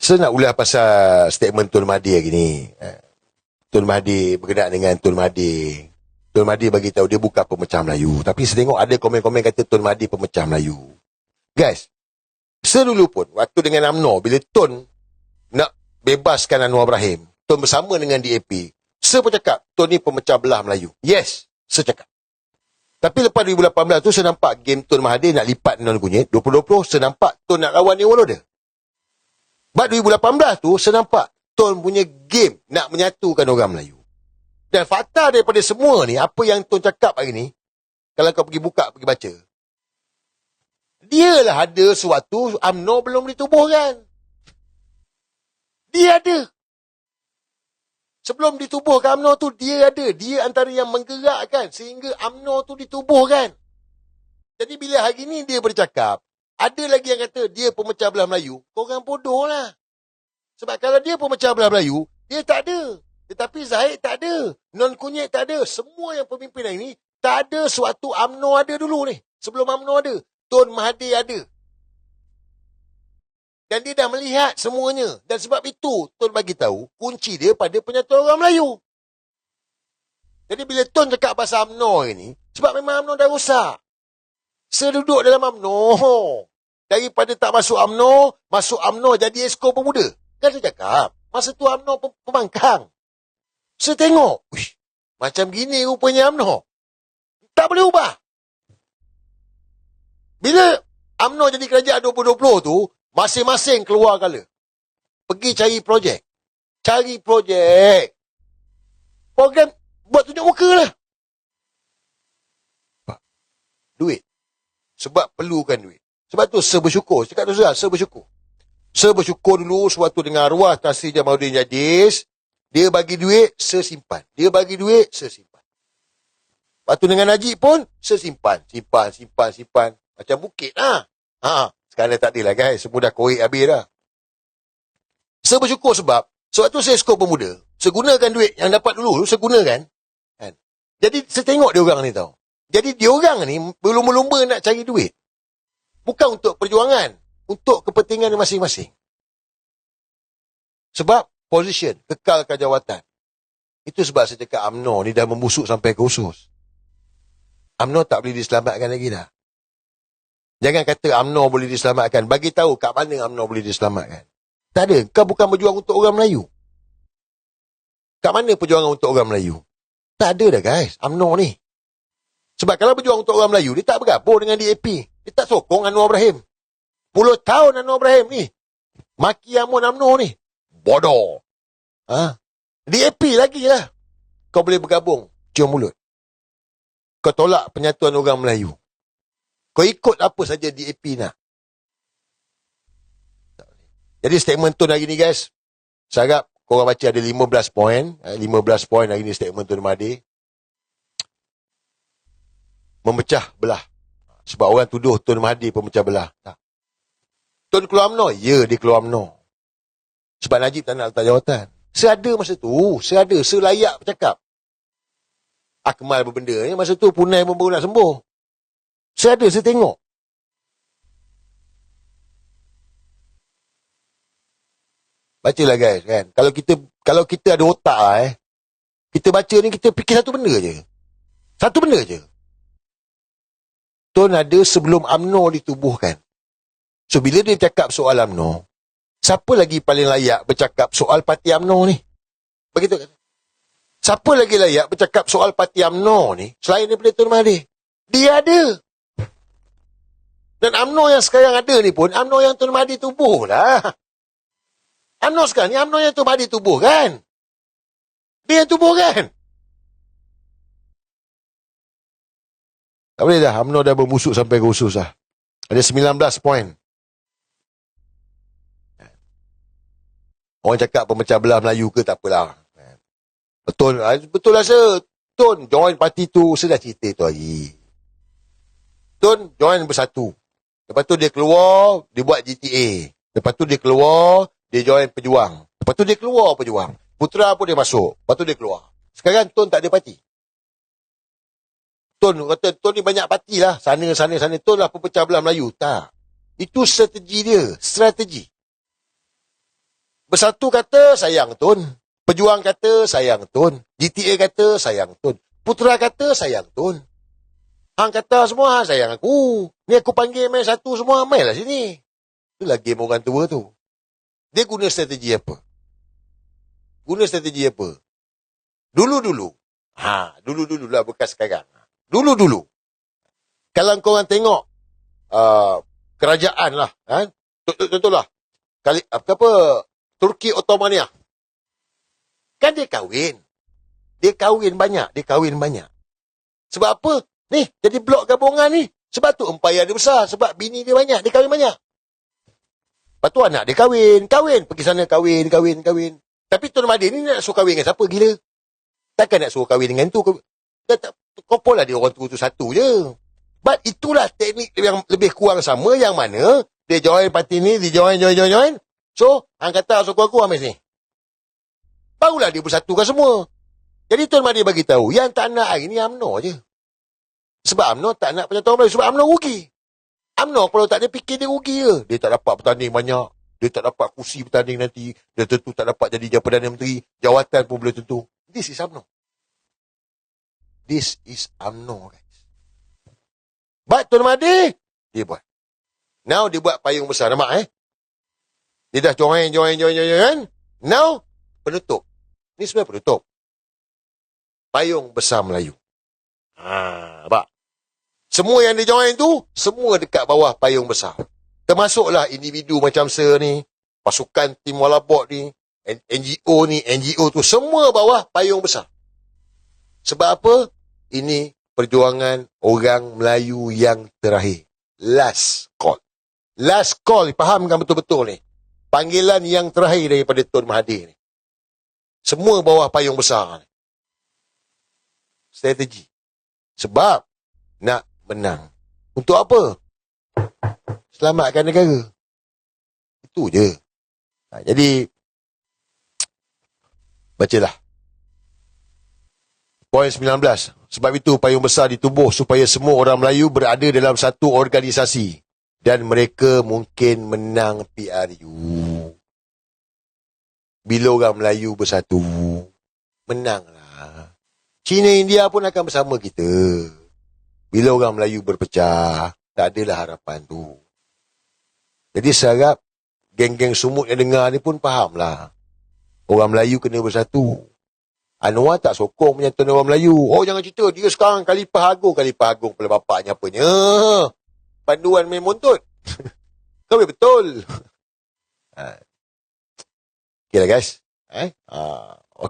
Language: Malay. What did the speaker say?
Saya nak ulas pasal statement Tun Mahathir hari ni. Tun Mahathir berkenaan dengan Tun Mahathir. Tun Mahathir bagi tahu dia bukan pemecah Melayu. Tapi saya tengok ada komen-komen kata Tun Mahathir pemecah Melayu. Guys, sedulu pun waktu dengan UMNO, bila Tun nak bebaskan Anwar Ibrahim, Tun bersama dengan DAP, saya pun cakap Tun ni pemecah belah Melayu. Yes, saya cakap. Tapi lepas 2018 tu saya nampak game Tun Mahathir nak lipat non kunyit. 2020 saya nampak Tun nak lawan New World Order. But 2018 tu saya nampak Tun punya game nak menyatukan orang Melayu. Dan fakta daripada semua ni, apa yang Tun cakap hari ni, kalau kau pergi buka, pergi baca, dialah ada suatu UMNO belum ditubuhkan. Dia ada. Sebelum ditubuhkan UMNO tu, dia ada. Dia antara yang menggerakkan sehingga UMNO tu ditubuhkan. Jadi bila hari ni dia bercakap, ada lagi yang kata dia pemecah belah Melayu, korang bodoh lah. Sebab kalau dia pemecah belah Melayu, dia tak ada. Tetapi Zahid tak ada. Non Kunyit tak ada. Semua yang pemimpin hari ni, tak ada suatu UMNO ada dulu ni. Sebelum UMNO ada, Tun Mahathir ada. Dan dia dah melihat semuanya. Dan sebab itu, Tun bagi tahu kunci dia pada penyatuan orang Melayu. Jadi bila Tun cakap pasal UMNO ini, sebab memang UMNO dah rosak. Seduduk dalam UMNO. Daripada tak masuk UMNO jadi esko pemuda. Kan saya cakap, masa tu UMNO pembangkang. Saya tengok, macam gini rupanya UMNO. Tak boleh ubah. Bila UMNO jadi kerajaan 2020 tu, masing-masing keluar kala. Pergi cari projek. Program buat tunjuk muka lah. Duit. Sebab perlukan duit. Sebab tu saya bersyukur. Cakap tu saya bersyukur. Saya bersyukur dulu sewaktu dengan arwah Tan Sri Jamaluddin Jadis. Dia bagi duit, saya simpan. Dia bagi duit, saya simpan. Waktu dengan Najib pun, saya simpan. Macam bukit lah. Sekarang tak ada lah guys. Semua dah korek habis dah. Saya bersyukur sebab sewaktu saya skor pemuda, saya gunakan duit yang dapat dulu, saya gunakan. Kan? Jadi saya tengok dia orang ni tau. Jadi dia orang ni berlumba-lumba nak cari duit. Bukan untuk perjuangan. Untuk kepentingan masing-masing. Sebab position, kekalkan jawatan. Itu sebab saya cakap UMNO ni dah membusuk sampai ke usus. UMNO tak boleh diselamatkan lagi dah. Jangan kata UMNO boleh diselamatkan. Bagi tahu kat mana UMNO boleh diselamatkan. Tak ada. Kau bukan berjuang untuk orang Melayu. Kat mana perjuangan untuk orang Melayu? Tak ada dah guys, UMNO ni. Sebab kalau berjuang untuk orang Melayu, dia tak bergabung dengan DAP. Dia tak sokong Anwar Ibrahim. 10 tahun Anwar Ibrahim ni. Maki Amun UMNO ni. Bodoh. DAP lagi lah. Kau boleh bergabung. Cium mulut. Kau tolak penyatuan orang Melayu. Kau ikut apa saja DAP nak. Jadi statement Tun hari ni guys, saya harap korang baca ada 15 poin. 15 poin hari ni statement Tun Mahathir. Memecah belah. Sebab orang tuduh Tun Mahathir pemecah belah. Tak. Tun keluar UMNO? Ya, dia keluar UMNO. Sebab Najib tak nak letak jawatan. Saya ada masa tu. Saya layak bercakap. Akmal berbenda ni, masa tu Punai pun baru nak sembuh. Saya tengok. Bacalah guys kan. Kalau kita ada otak lah kita baca ni, kita fikir satu benda je. Satu benda je. Tun ada sebelum UMNO ditubuhkan. So bila dia cakap soal UMNO, siapa lagi paling layak bercakap soal parti UMNO ni? Begitu kan? Siapa lagi layak bercakap soal parti UMNO ni selain daripada Tun Mahathir? Dia ada. Dan UMNO yang sekarang ada ni pun UMNO yang Tun Mahathir tubuh lah. UMNO sekarang ni UMNO yang Tun Mahathir tubuh kan? Dia yang tubuh kan? Tak boleh dah. UMNO dah berbusuk sampai ke usus lah. Ada 19 poin. Orang cakap pemecah belah Melayu ke tak apalah. Betul lah sir. Tun join parti tu. Saya dah cerita tu hari. Tun join Bersatu. Lepas tu dia keluar, dia buat GTA. Lepas tu dia keluar, dia join Pejuang. Lepas tu dia keluar Pejuang. Putra pun dia masuk. Lepas tu dia keluar. Sekarang Tun tak ada parti. Tun kata Tun ni banyak parti lah. Sana. Tun lah pemecah belah Melayu. Tak. Itu strategi dia. Strategi. Bersatu kata sayang Tun. Pejuang kata sayang Tun. GTA kata sayang Tun. Putera kata sayang Tun. Hang kata semua sayang aku. Ni aku panggil main satu semua, main lah sini. Itulah game orang tua tu. Dia guna strategi apa? Dulu-dulu. Dulu-dulu lah, bekas sekarang. Dulu-dulu. Kalau korang tengok kerajaan lah, contohlah Turki Ottomania, kan dia kahwin banyak. Sebab apa? Ni jadi blok gabungan ni. Sebab tu empayar dia besar, sebab bini dia banyak, dia kahwin banyak. Lepas tu anak dia kahwin, pergi sana kahwin. Tapi Tun Mahathir ni nak suruh kahwin dengan siapa? Gila. Takkan nak suruh kahwin dengan tu? Kumpul lah dia orang tu satu je. But itulah teknik yang lebih kurang sama, yang mana dia join parti ni, dia join. So, hang kata suku aku ambil sini. Barulah dia bersatukan semua. Jadi Tun Mahathir bagi tahu, yang tak nak hari ni UMNO je. Sebab UMNO tak nak penyatuan Melayu, sebab UMNO rugi. UMNO kalau tak ada fikir dia rugi je. Dia tak dapat bertanding banyak. Dia tak dapat kursi bertanding nanti. Dia tentu tak dapat jadi Perdana Menteri. Jawatan pun boleh tentu. This is UMNO. This is UMNO, guys. But Tun Mahathir, dia buat. Now, dia buat payung besar. Nampak, Dia dah join. Now, penutup. Ni sebenarnya penutup. Payung besar Melayu. Nampak? Semua yang dia join tu, semua dekat bawah payung besar. Termasuklah individu macam Sir ni, pasukan tim Walabot ni, NGO tu, semua bawah payung besar. Sebab apa? Ini perjuangan orang Melayu yang terakhir. Last call. Last call, fahamkan betul-betul ni. Panggilan yang terakhir daripada Tun Mahathir ni. Semua bawah payung besar ni. Strategi. Sebab nak menang. Untuk apa? Selamatkan negara. Itu je. Jadi, bacalah. Poin 19. Sebab itu payung besar ditubuh supaya semua orang Melayu berada dalam satu organisasi. Dan mereka mungkin menang PRU. Bila orang Melayu bersatu, menanglah. China, India pun akan bersama kita. Bila orang Melayu berpecah, tak adalah harapan tu. Jadi seharap geng-geng sumut yang dengar ni pun fahamlah. Orang Melayu kena bersatu. Anwar tak sokong menyatukan orang Melayu. Oh, jangan cerita. Dia sekarang Khalifah Agung pada bapaknya apanya. Panduan main montut. Kau betul. Okay lah guys.